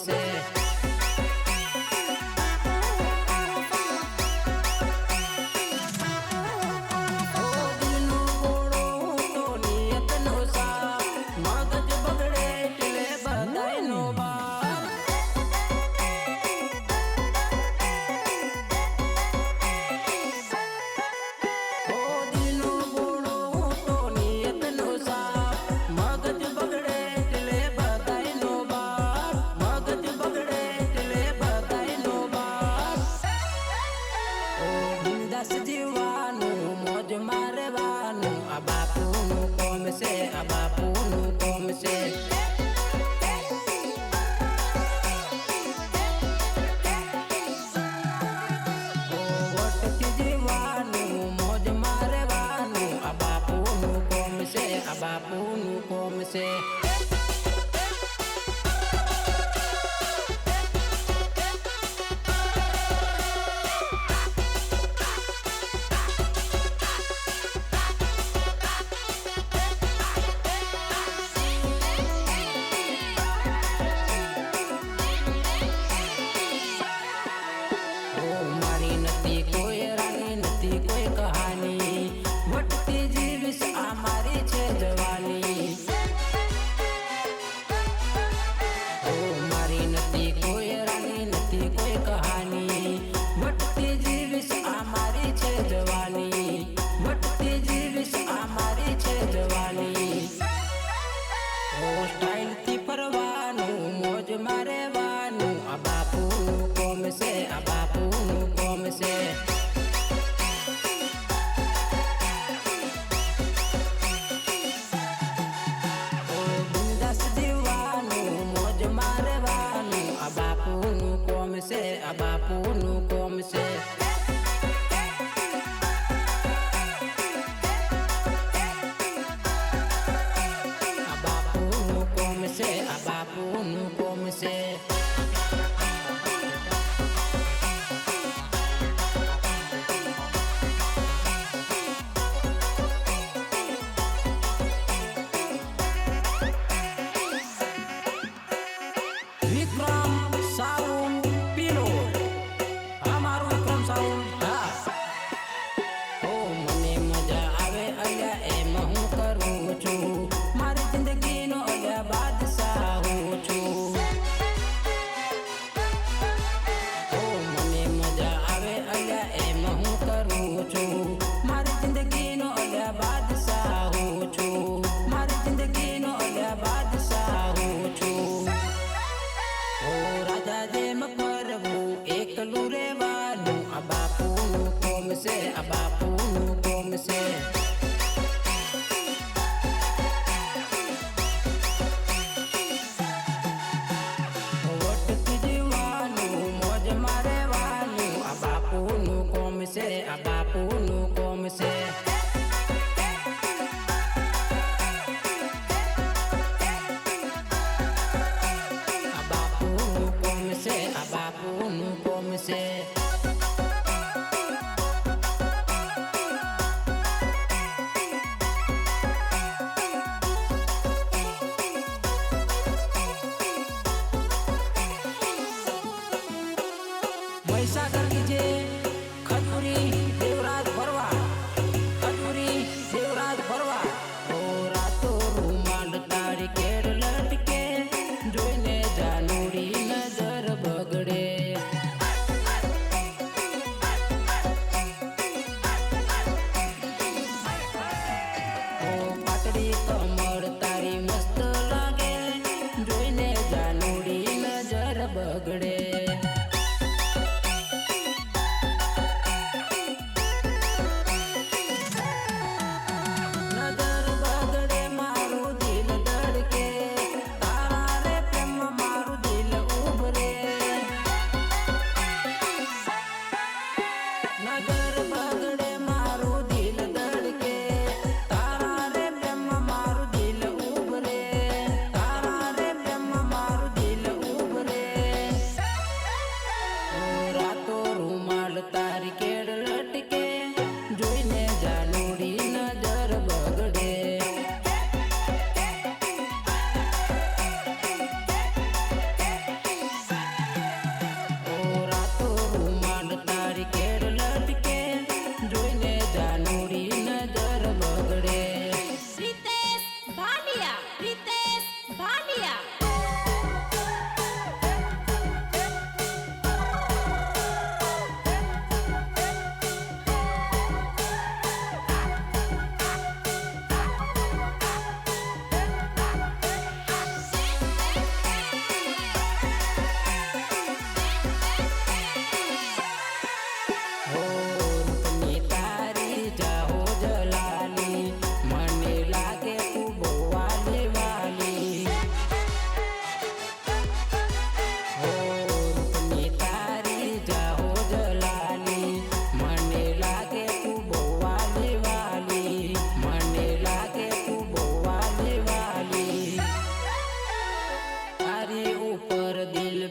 से। बापूनु कोम से। बापूनु कोम से। बापूनु कोम से। बापूनु कोम से। बापूनु कोम से। बापूनु कोम से। वोट जीवानु मौज मारे वानु बापूनु कोम से। बापूनु कोम से। बापूनु कोम से। बापूनु कोम से। सागर कीजे खजूरी देवराज भरवा। खजूरी देवराज भरवा। ओ रातो रूमाल तारी केड़ लटके जोईने जानूरी नजर बगड़े। ओ पातળી कमर तारी मस्त लागे जोईने जानूरी नजर बगड़े।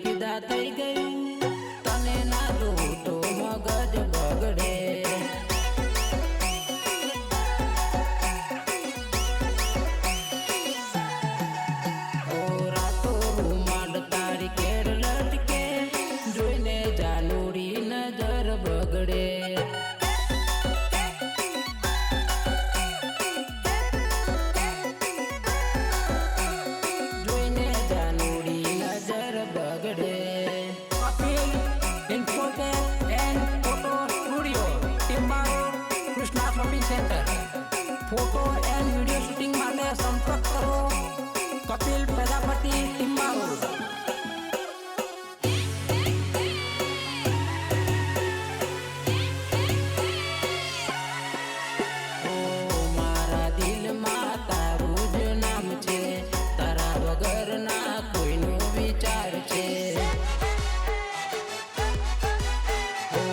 ફિદા થઈ ગયું તને ના જોઉં તો મગજ બગડે ઓ રાતો રૂમાલ તારી કેર લટકે જોઈને જાનુડી નજર બગડે फोटो एंड वीडियो शूटिंग माटे संपर्क करो कपिल प्रजापति टिम्बारू ओ मारा दिल में तारू ज नाम छे तारा वगर ना कोईनो विचार छे ओ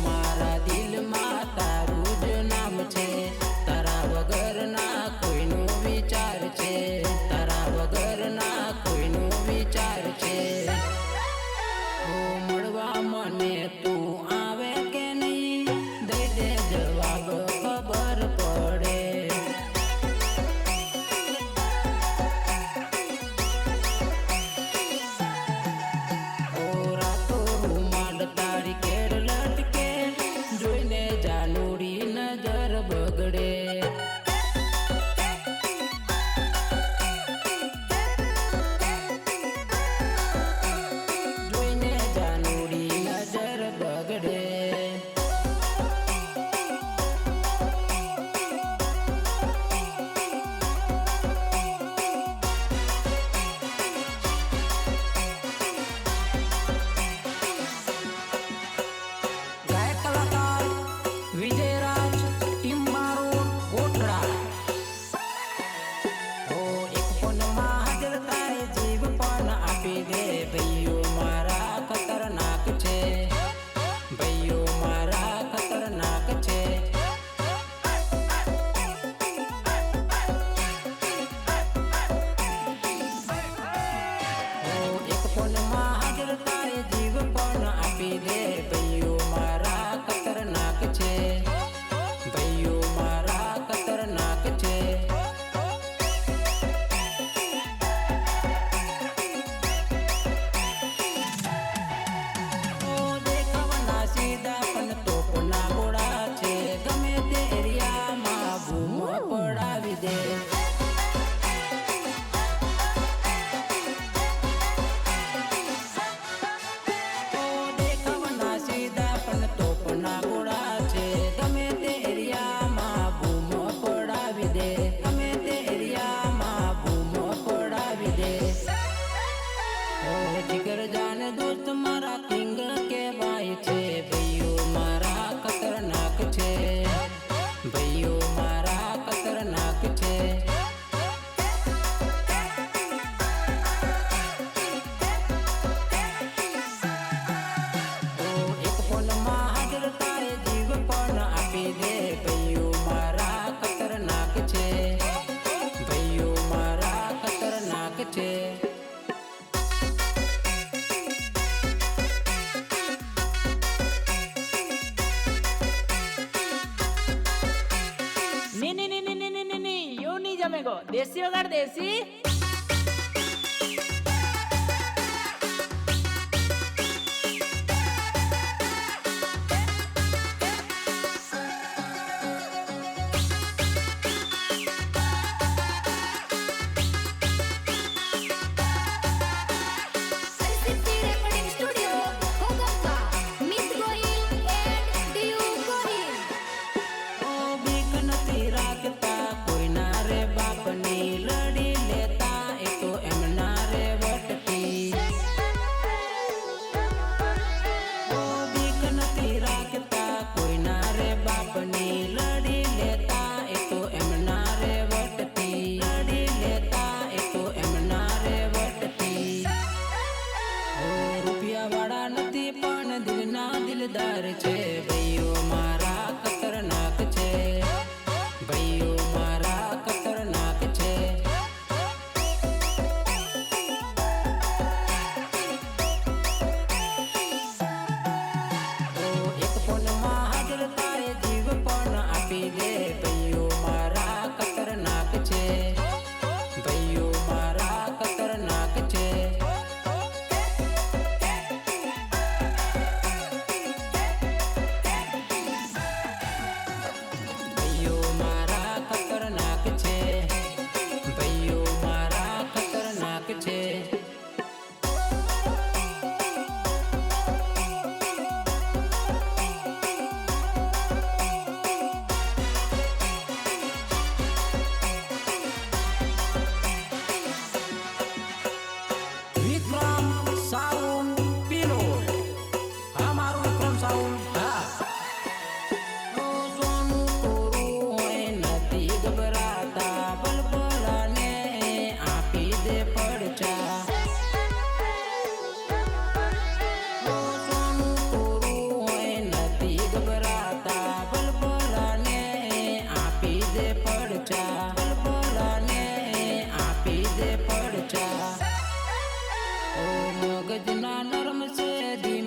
मारा दिल में तारू ज नाम छे वगर ना कोईनो विचार छे तारा वगर ना कोईनो विचार छे ओ मळवा मने तू आवे के नहीं दे दे जवाब खबर पड़े ओ रातो रूमाल तारी केर लटके जोईने जानुडी नजर बगड़े भैयो मारा खतरनाक छे भैयो मारा खतरनाक छे ओ एक फोन में हाजर तारे जीव पण आपी दे भैयो मारा खतरनाक छे भैयो मारा खतरनाक छे जिगर जान दोस्त मारा किंग के भाई छे भैयो मारा खतरनाक छे भैयो मारा खतरनाक छे ओ एक फोन में हाजर तारे जीव पण आपी दे भैयो मारा खतरनाक छे भैयो मारा खतरनाक छे देसी वगाड़ देसी लड़ी लेता एक तो एमना रे वटती ओ बीक नती राखता कोई ना रे बापनी लड़ी लेता एक तो एमना रे वटती लड़ी लेता एक तो एमना रे वटती ओ रुपया वाड़ा नती पण दिल ना दिलदार छे भैयो मारा खतरनाक छे भैयो मारा खतरनाक छे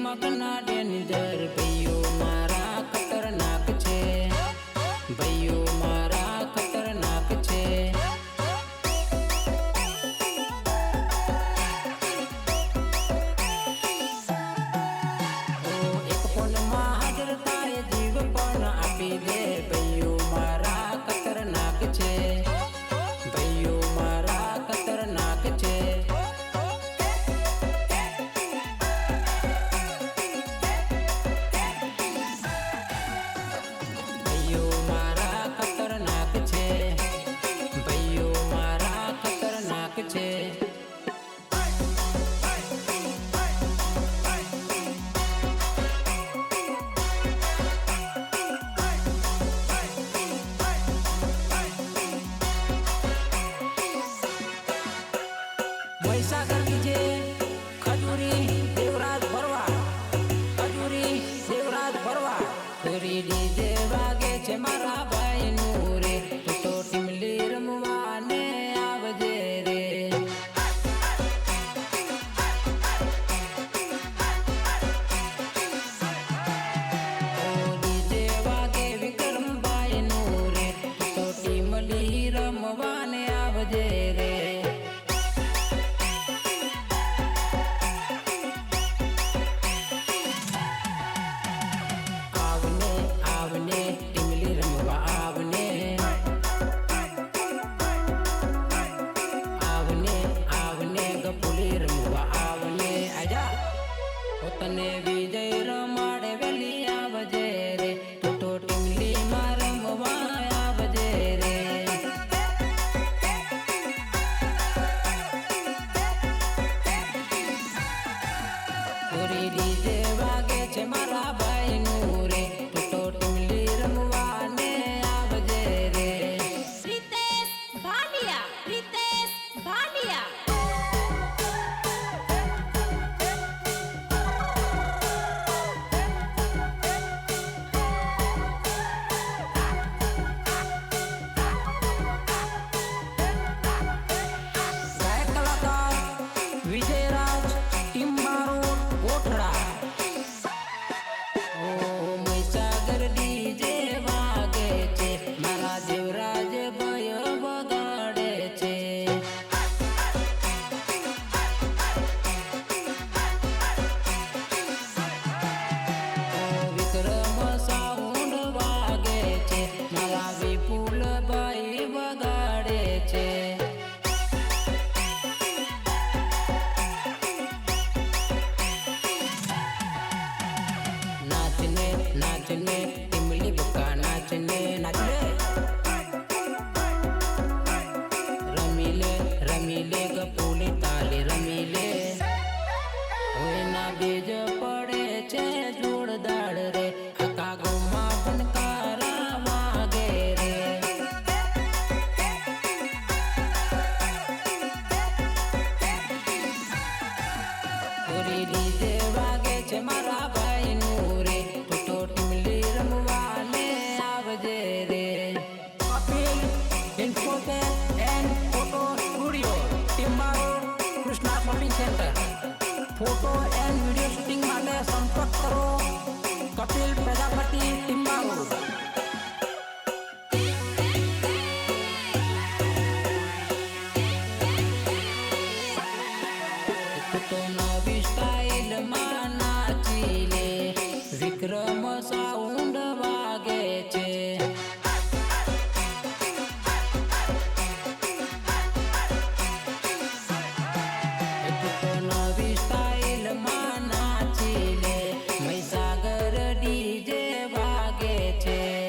મગના ડેન્જર ભાઈઓ મારા ખતરનાક છે, ભાઈઓ મારા ખતરનાક છે. એક ફોનમાં હાજર થાય જીવ પણ આપી દે ભાઈઓ મારા ખતરનાક છે, ભાઈઓ મારા ખતરનાક છે. ભાઈઓ મારા ખતરનાક છે, ભાઈઓ મારા ખતરનાક છે. મહીસાગર ડીજે ખજૂરી દેવરાજ ભરવા, ખજૂરી દેવરાજ ભરવા. ખજૂરી ડીજે વાગે છે મારા ભાઈ નું રે, તું તો ટીમલી રમવા ને આવજે રે. ડીજે વાગે વિક્રમભાઈ નું રે, તું તો ટીમલી રમવા ને આવજે રે. આવને ટીમલી રમવા આવને, આવને આવને ગપુલી રમવા આવને. આજા પોતને વિજય રમાડે વેલી આવજે રે, તું તો ટીમલી માં રમવા આવજે રે. પૂરી ડીજે વાગે છે મારા ભાઈ નું રે, તું તો ટીમલી રમવા ને આવજે રે. रितेश भालिया, रितेश भालिया. ગાયક કલાકાર વિજયરાજ ટિમ્બારો કોઠડા. ઓ મહીસાગર ડીજે વાગે છે મારા દેવરાજ ભય વગાડે છે. વિક્રમ સાઉન્ડ વાગે છે મારા વિપુલ ભાઈ વગાડે છે. નાચને નાચને ટીમલી બકા નાચને નાચને. રમી લે ગપુલી તાલી રમી લે. હોયના બીજ પડે છે જોરદાર રે, આખા ગામમાં ફનકારા વાગે રે. પૂરી ડીજે વાગે છે મારા ભાઈ નું રે, તું તો ટીમલી રમવા ને આવજે રે. Kapil infotech and photo studio ટિમ્બારો Krishna shopping centre. Photo and video shooting માટે સંપર્ક કરો કપિલ પ્રજાપતિ ટિમ્બારો. તો નવી સ્ટાઇલમાં નાચી લે, વિક્રમ સાઉન્ડ વાગે છે. તો નવી સ્ટાઇલમાં નાચી લે, મહીસાગર ડીજે વાગે છે.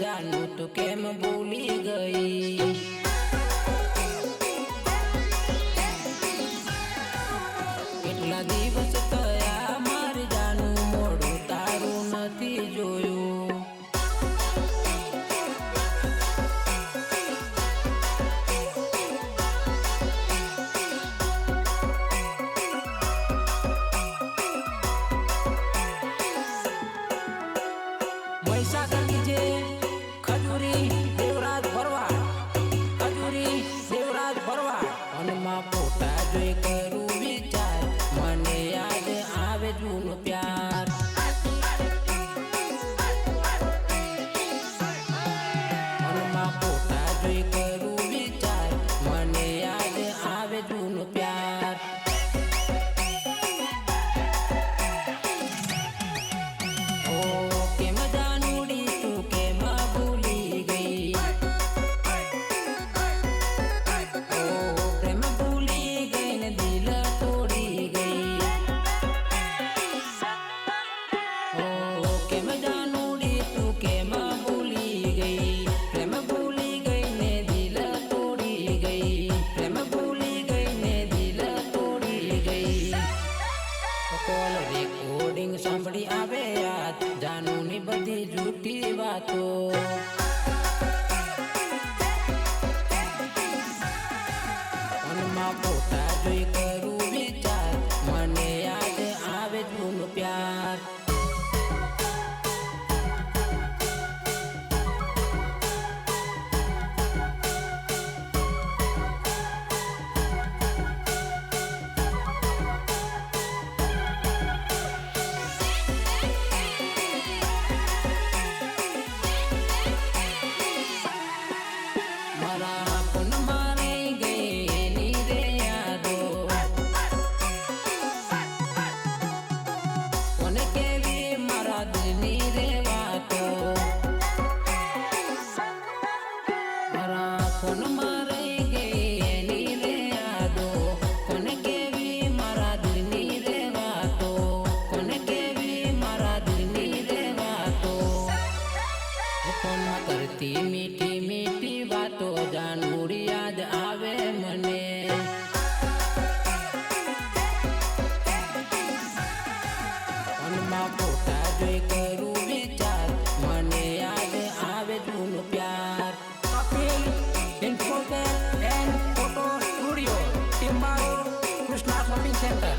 જાનું તું કેમ ભૂલી ગઈ. કેટલા દિવસ થયા મારી જાનું મોઢું તારું નથી જોયું. મહીસાગર જે ખજૂરી દેવરાજ ભરવા, ખજૂરી દેવરાજ ભરવા. મનમાં ફોટા જોઈ કરું વિચાર, મને યાદ આવે જૂનો પ્યાર. મનમાં ફોટા જોઈ કરું વિચાર, મને યાદ આવે જૂનો પ્યાર. રેકોર્ડિંગ સાંભળી આવે યાદ જાનુની બધી જૂઠી વાતો. મનમાં ફોટા જોઈ કરું વિચાર, મને યાદ આવે જૂનો પ્યાર. કરતી મીઠી મીઠી વાતો જાનુડી યાદ આવે મને. મનમાં ફોટા જોઈ કરું વિચાર, મને યાદ આવે જૂનો પ્યાર. Kapil infotech and photo studio, Timba road, Krishna shopping centre.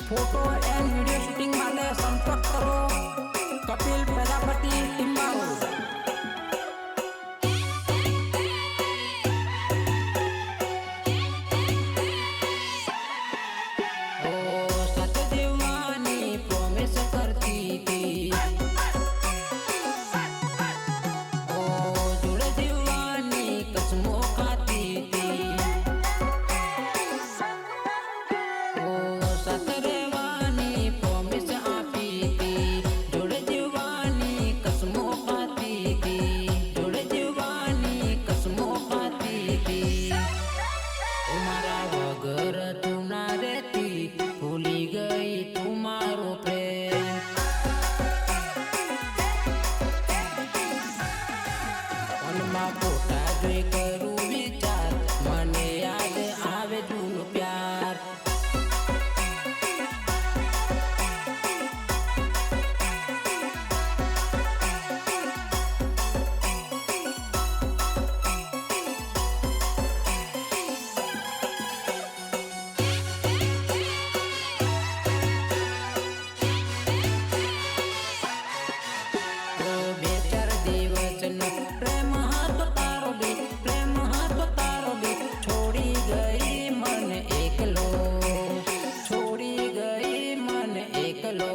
Photo and video shooting માટે સંપર્ક કરો કપિલ પ્રજાપતિ, ટિમ્બારોડ. ફોટા જોઈ કરું વિચાર, મને યાદ આવે જૂનો પ્યાર. બે ચાર દિવસનો પ્રેમ હતો તારો બી, પ્રેમ હતો તારો બી. છોડી ગઈ મને એકલો, છોડી ગઈ મને એકલો.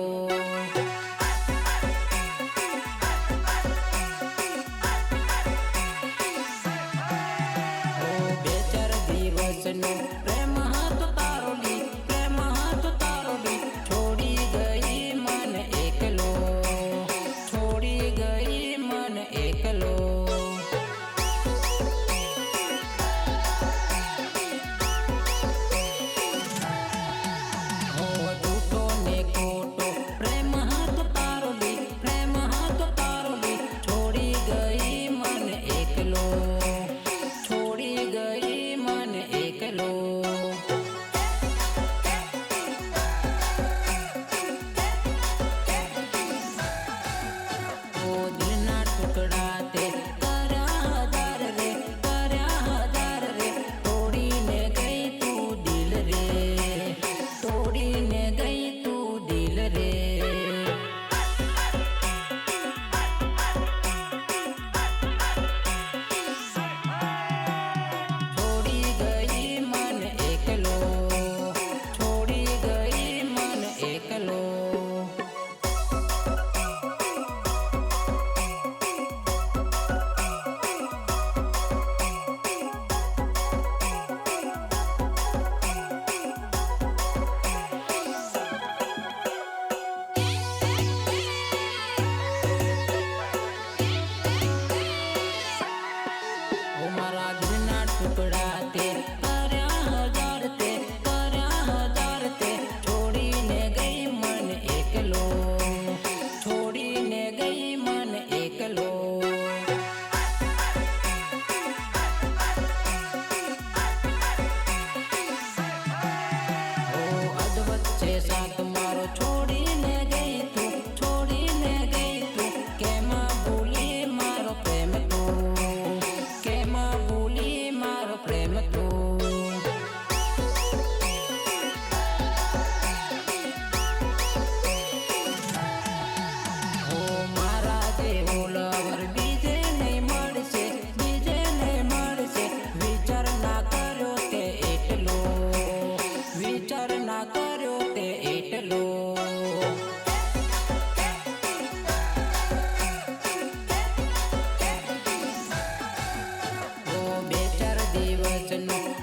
બે ચાર દિવસનો પ્રેમ હતો તારો બી, પ્રેમ હતો તારો બી. છોડી ગઈ મને એકલો, છોડી ગઈ મને એકલો. જૂઠો ને ખોટો પ્રેમ હતો તારો બી, પ્રેમ હતો તારો બી. છોડી ગઈ વચનો